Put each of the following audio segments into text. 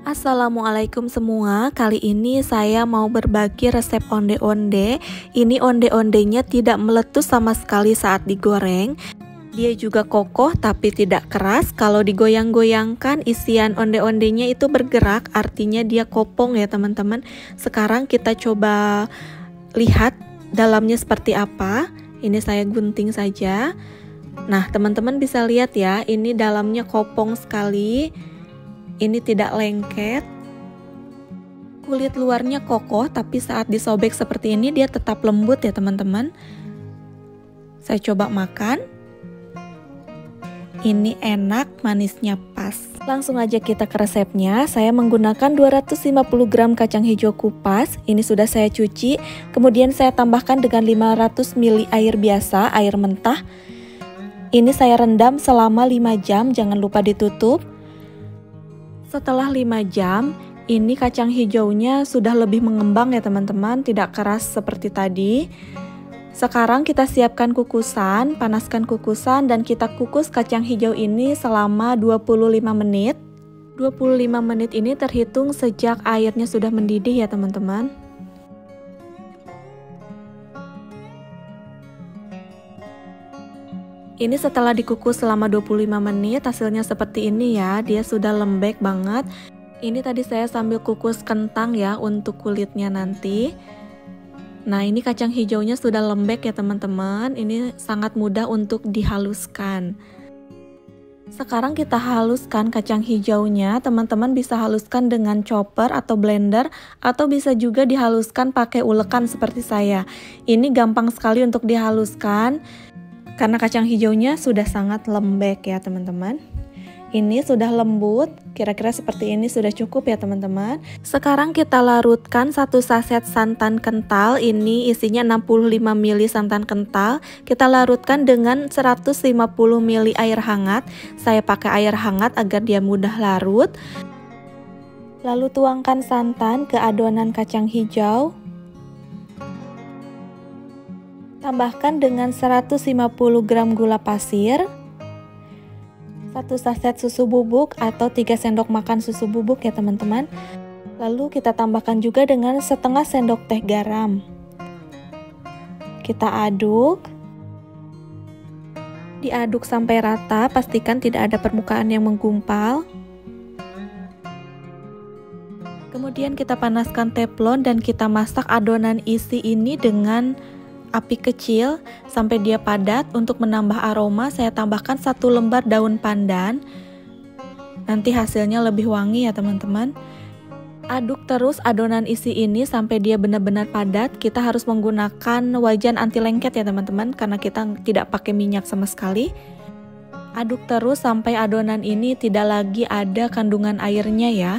Assalamualaikum semua. Kali ini saya mau berbagi resep onde-onde. Ini onde-ondenya tidak meletus sama sekali saat digoreng. Dia juga kokoh tapi tidak keras. Kalau digoyang-goyangkan isian onde-ondenya itu bergerak, artinya dia kopong ya teman-teman. Sekarang kita coba lihat dalamnya seperti apa. Ini saya gunting saja. Nah, teman-teman bisa lihat ya, ini dalamnya kopong sekali. Ini tidak lengket. Kulit luarnya kokoh, tapi saat disobek seperti ini dia tetap lembut ya teman-teman. Saya coba makan. Ini enak, manisnya pas. Langsung aja kita ke resepnya. Saya menggunakan 250 gram kacang hijau kupas. Ini sudah saya cuci. Kemudian saya tambahkan dengan 500 ml air biasa, air mentah. Ini saya rendam selama 5 jam, jangan lupa ditutup. Setelah 5 jam, ini kacang hijaunya sudah lebih mengembang ya teman-teman, tidak keras seperti tadi. Sekarang kita siapkan kukusan, panaskan kukusan dan kita kukus kacang hijau ini selama 25 menit. 25 menit ini terhitung sejak airnya sudah mendidih ya teman-teman. Ini setelah dikukus selama 25 menit, hasilnya seperti ini ya, dia sudah lembek banget. Ini tadi saya sambil kukus kentang ya untuk kulitnya nanti. Nah, ini kacang hijaunya sudah lembek ya teman-teman, ini sangat mudah untuk dihaluskan. Sekarang kita haluskan kacang hijaunya, teman-teman bisa haluskan dengan chopper atau blender, atau bisa juga dihaluskan pakai ulekan seperti saya. Ini gampang sekali untuk dihaluskan. Karena kacang hijaunya sudah sangat lembek ya teman-teman. Ini sudah lembut, kira-kira seperti ini sudah cukup ya teman-teman. Sekarang kita larutkan 1 saset santan kental. Ini isinya 65 ml santan kental. Kita larutkan dengan 150 ml air hangat. Saya pakai air hangat agar dia mudah larut. Lalu tuangkan santan ke adonan kacang hijau. Tambahkan dengan 150 gram gula pasir, 1 saset susu bubuk atau 3 sendok makan susu bubuk ya teman-teman. Lalu kita tambahkan juga dengan setengah sendok teh garam. Kita aduk. Diaduk sampai rata, pastikan tidak ada permukaan yang menggumpal. Kemudian kita panaskan teflon dan kita masak adonan isi ini dengan api kecil sampai dia padat. Untuk menambah aroma saya tambahkan 1 lembar daun pandan. Nanti hasilnya lebih wangi ya teman-teman. Aduk terus adonan isi ini sampai dia benar-benar padat. Kita harus menggunakan wajan anti lengket ya teman-teman, karena kita tidak pakai minyak sama sekali. Aduk terus sampai adonan ini tidak lagi ada kandungan airnya ya.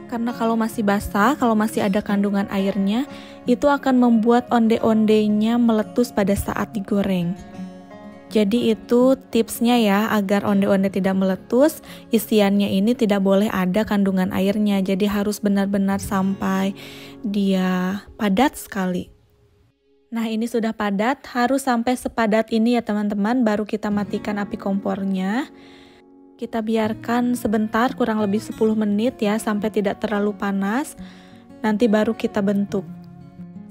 Karena kalau masih basah, kalau masih ada kandungan airnya, itu akan membuat onde-ondenya meletus pada saat digoreng. Jadi itu tipsnya ya, agar onde-onde tidak meletus, isiannya ini tidak boleh ada kandungan airnya. Jadi harus benar-benar sampai dia padat sekali. Nah, ini sudah padat, harus sampai sepadat ini ya teman-teman, baru kita matikan api kompornya. Kita biarkan sebentar, kurang lebih 10 menit ya, sampai tidak terlalu panas. Nanti baru kita bentuk.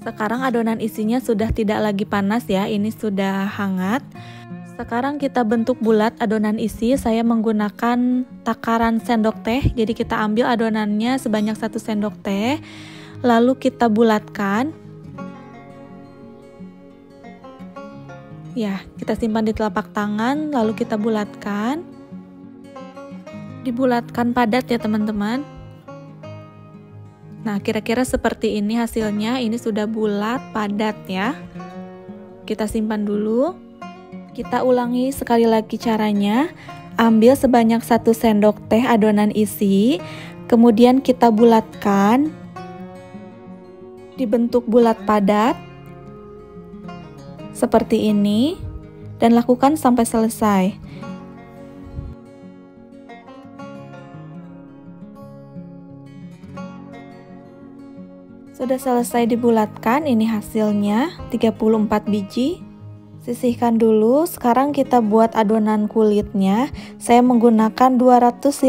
Sekarang adonan isinya sudah tidak lagi panas ya, ini sudah hangat. Sekarang kita bentuk bulat adonan isi. Saya menggunakan takaran sendok teh. Jadi kita ambil adonannya sebanyak 1 sendok teh. Lalu kita bulatkan. Ya, kita simpan di telapak tangan, lalu kita bulatkan. Dibulatkan padat ya teman-teman. Nah, kira-kira seperti ini hasilnya. Ini sudah bulat padat ya. Kita simpan dulu. Kita ulangi sekali lagi caranya. Ambil sebanyak 1 sendok teh adonan isi, kemudian kita bulatkan. Dibentuk bulat padat seperti ini dan lakukan sampai selesai. Sudah selesai dibulatkan, ini hasilnya 34 biji. Sisihkan dulu. Sekarang kita buat adonan kulitnya. Saya menggunakan 250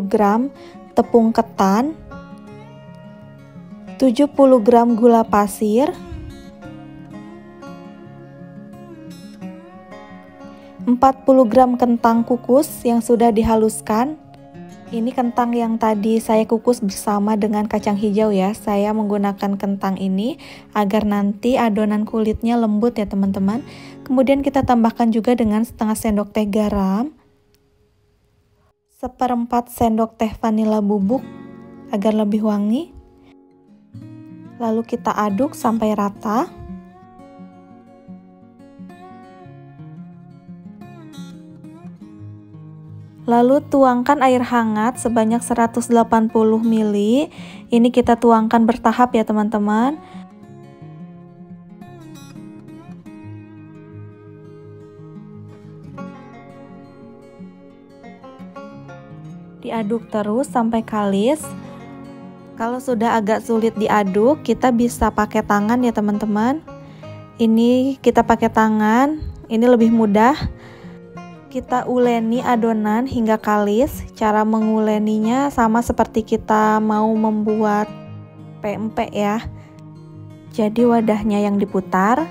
gram tepung ketan, 70 gram gula pasir, 40 gram kentang kukus yang sudah dihaluskan. Ini kentang yang tadi saya kukus bersama dengan kacang hijau ya. Saya menggunakan kentang ini agar nanti adonan kulitnya lembut ya teman-teman. Kemudian kita tambahkan juga dengan setengah sendok teh garam, 1/4 sendok teh vanila bubuk agar lebih wangi. Lalu kita aduk sampai rata. Lalu tuangkan air hangat sebanyak 180 ml. Ini kita tuangkan bertahap ya teman-teman. Diaduk terus sampai kalis. Kalau sudah agak sulit diaduk, kita bisa pakai tangan ya teman-teman. Ini kita pakai tangan, ini lebih mudah. Kita uleni adonan hingga kalis. Cara menguleninya sama seperti kita mau membuat pempek ya. Jadi wadahnya yang diputar.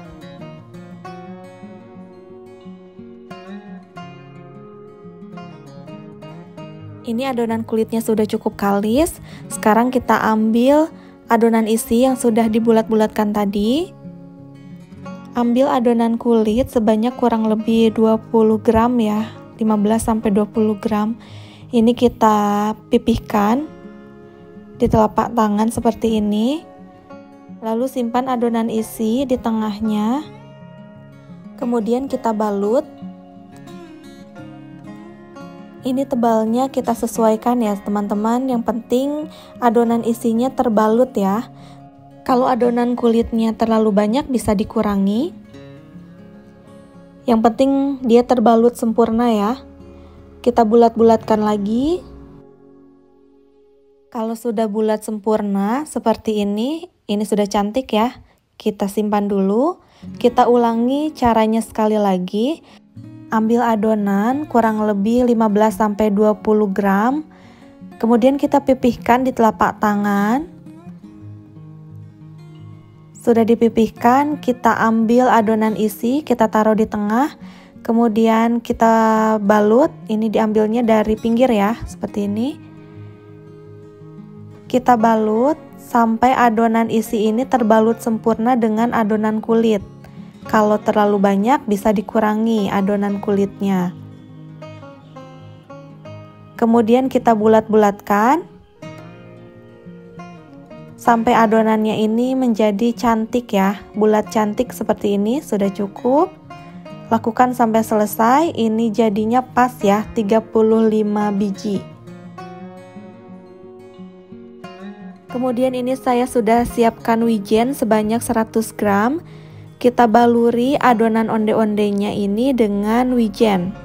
Ini adonan kulitnya sudah cukup kalis. Sekarang kita ambil adonan isi yang sudah dibulat-bulatkan tadi. Ambil adonan kulit sebanyak kurang lebih 20 gram ya, 15-20 gram. Ini kita pipihkan di telapak tangan seperti ini. Lalu simpan adonan isi di tengahnya. Kemudian kita balut. Ini tebalnya kita sesuaikan ya teman-teman. Yang penting adonan isinya terbalut ya. Kalau adonan kulitnya terlalu banyak bisa dikurangi. Yang penting dia terbalut sempurna ya. Kita bulat-bulatkan lagi. Kalau sudah bulat sempurna seperti ini sudah cantik ya. Kita simpan dulu. Kita ulangi caranya sekali lagi. Ambil adonan kurang lebih 15-20 gram. Kemudian kita pipihkan di telapak tangan. Sudah dipipihkan, kita ambil adonan isi, kita taruh di tengah, kemudian kita balut. Ini diambilnya dari pinggir ya, seperti ini. Kita balut sampai adonan isi ini terbalut sempurna dengan adonan kulit. Kalau terlalu banyak bisa dikurangi adonan kulitnya. Kemudian kita bulat-bulatkan sampai adonannya ini menjadi cantik ya, bulat cantik seperti ini sudah cukup. Lakukan sampai selesai, ini jadinya pas ya, 35 biji. Kemudian ini saya sudah siapkan wijen sebanyak 100 gram. Kita baluri adonan onde-ondenya ini dengan wijen.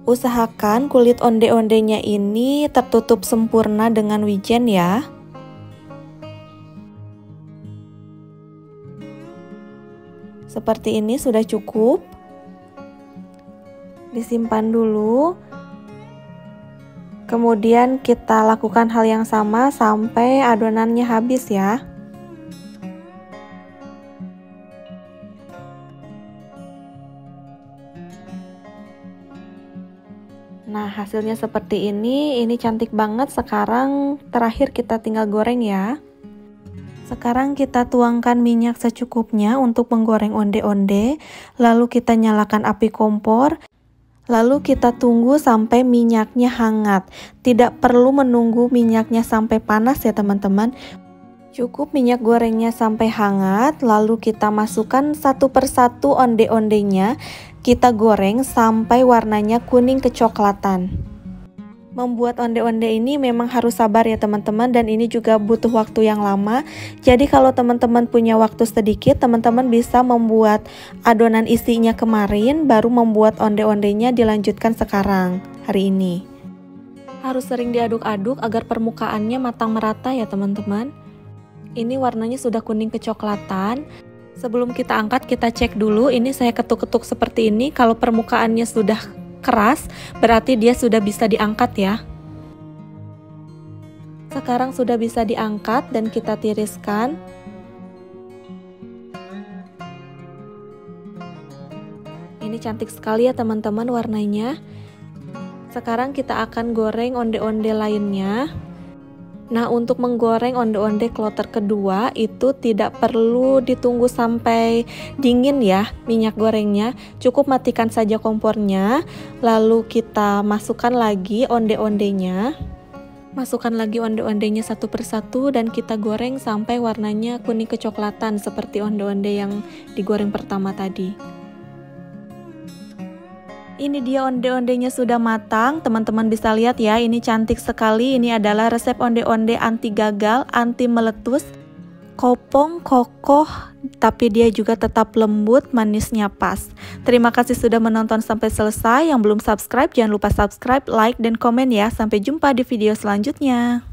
Usahakan kulit onde-ondenya ini tertutup sempurna dengan wijen ya. Seperti ini sudah cukup. Disimpan dulu. Kemudian kita lakukan hal yang sama sampai adonannya habis ya. Nah, hasilnya seperti ini cantik banget. Sekarang terakhir kita tinggal goreng ya. Sekarang kita tuangkan minyak secukupnya untuk menggoreng onde-onde. Lalu kita nyalakan api kompor. Lalu kita tunggu sampai minyaknya hangat. Tidak perlu menunggu minyaknya sampai panas ya teman-teman. Cukup minyak gorengnya sampai hangat. Lalu kita masukkan satu persatu onde-ondenya. Kita goreng sampai warnanya kuning kecoklatan. Membuat onde-onde ini memang harus sabar ya teman-teman, dan ini juga butuh waktu yang lama. Jadi kalau teman-teman punya waktu sedikit, teman-teman bisa membuat adonan isinya kemarin, baru membuat onde-ondenya dilanjutkan sekarang, hari ini. Harus sering diaduk-aduk agar permukaannya matang merata ya teman-teman. Ini warnanya sudah kuning kecoklatan. Sebelum kita angkat, kita cek dulu. Ini saya ketuk-ketuk seperti ini. Kalau permukaannya sudah keras, berarti dia sudah bisa diangkat ya. Sekarang sudah bisa diangkat dan kita tiriskan. Ini cantik sekali ya teman-teman warnanya. Sekarang kita akan goreng onde-onde lainnya. Nah, untuk menggoreng onde-onde kloter kedua itu tidak perlu ditunggu sampai dingin ya minyak gorengnya. Cukup matikan saja kompornya, lalu kita masukkan lagi onde-ondenya. Masukkan lagi onde-ondenya satu persatu dan kita goreng sampai warnanya kuning kecoklatan seperti onde-onde yang digoreng pertama tadi. Ini dia onde-ondenya sudah matang, teman-teman bisa lihat ya, ini cantik sekali. Ini adalah resep onde-onde anti gagal, anti meletus, kopong, kokoh, tapi dia juga tetap lembut, manisnya pas. Terima kasih sudah menonton sampai selesai. Yang belum subscribe, jangan lupa subscribe, like, dan komen ya. Sampai jumpa di video selanjutnya.